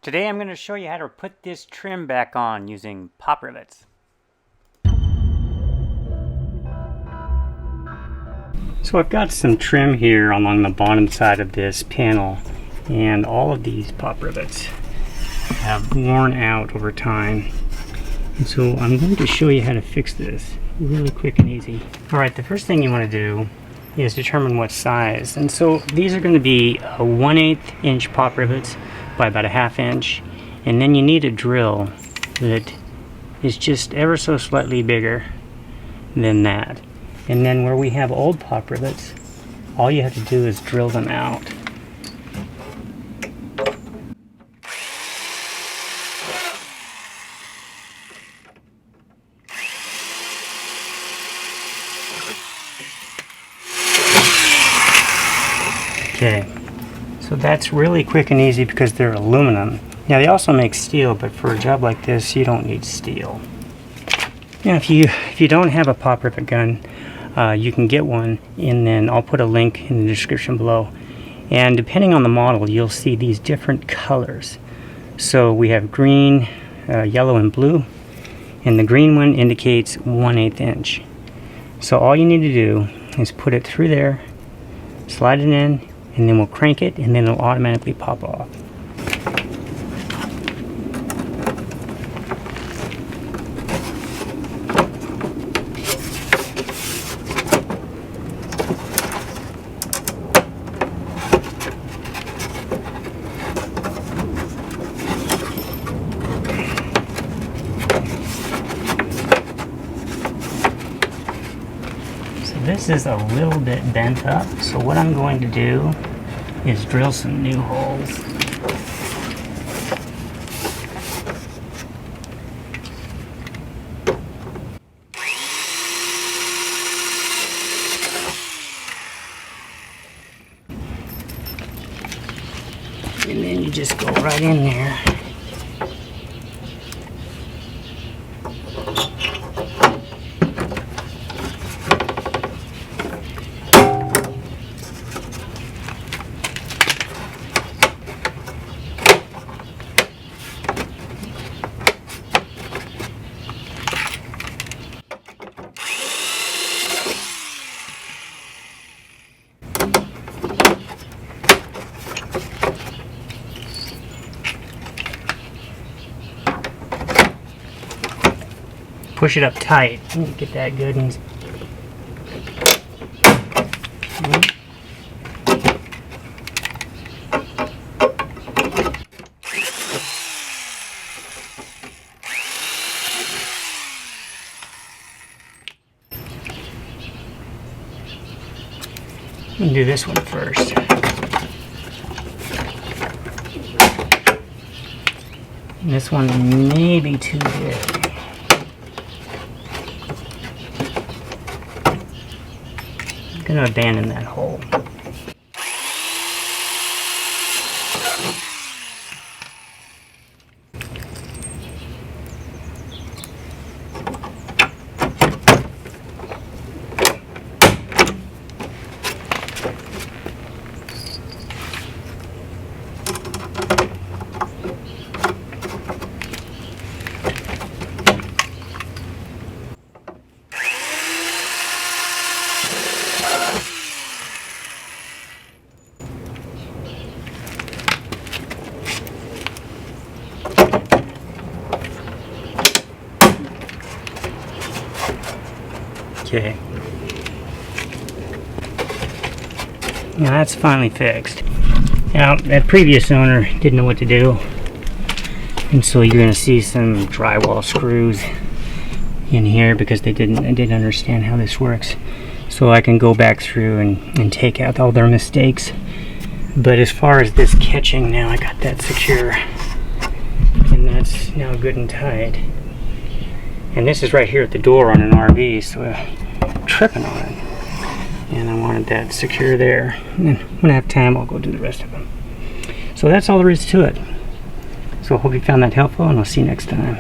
Today I'm going to show you how to put this trim back on using pop rivets. So I've got some trim here along the bottom side of this panel, and all of these pop rivets have worn out over time. And so I'm going to show you how to fix this really quick and easy. Alright, the first thing you want to do is determine what size. And so these are going to be 1/8 inch pop rivets by about 1/2 inch, and then you need a drill that is just ever so slightly bigger than that. And then where we have old pop rivets, all you have to do is drill them out. Okay, so that's really quick and easy because they're aluminum. Now they also make steel, but for a job like this you don't need steel. Now if you don't have a pop rivet gun, you can get one, and then I'll put a link in the description below. And depending on the model, you'll see these different colors. So we have green, yellow, and blue, and the green one indicates 1/8 inch. So all you need to do is put it through there, slide it in, and then we'll crank it, and then it'll automatically pop off. This is a little bit bent up, so what I'm going to do is drill some new holes. And then you just go right in there. Push it up tight and get that good and do this one first. And this one may be too big. I'm going to abandon that hole. Okay. Now that's finally fixed. Now that previous owner didn't know what to do, and so you're going to see some drywall screws in here because they didn't understand how this works. So I can go back through and take out all their mistakes. But as far as this catching, now I got that secure, and that's now good and tight. And this is right here at the door on an RV, so I'm tripping on it. And I wanted that secure there. And then when I have time, I'll go do the rest of them. So that's all there is to it. So I hope you found that helpful, and I'll see you next time.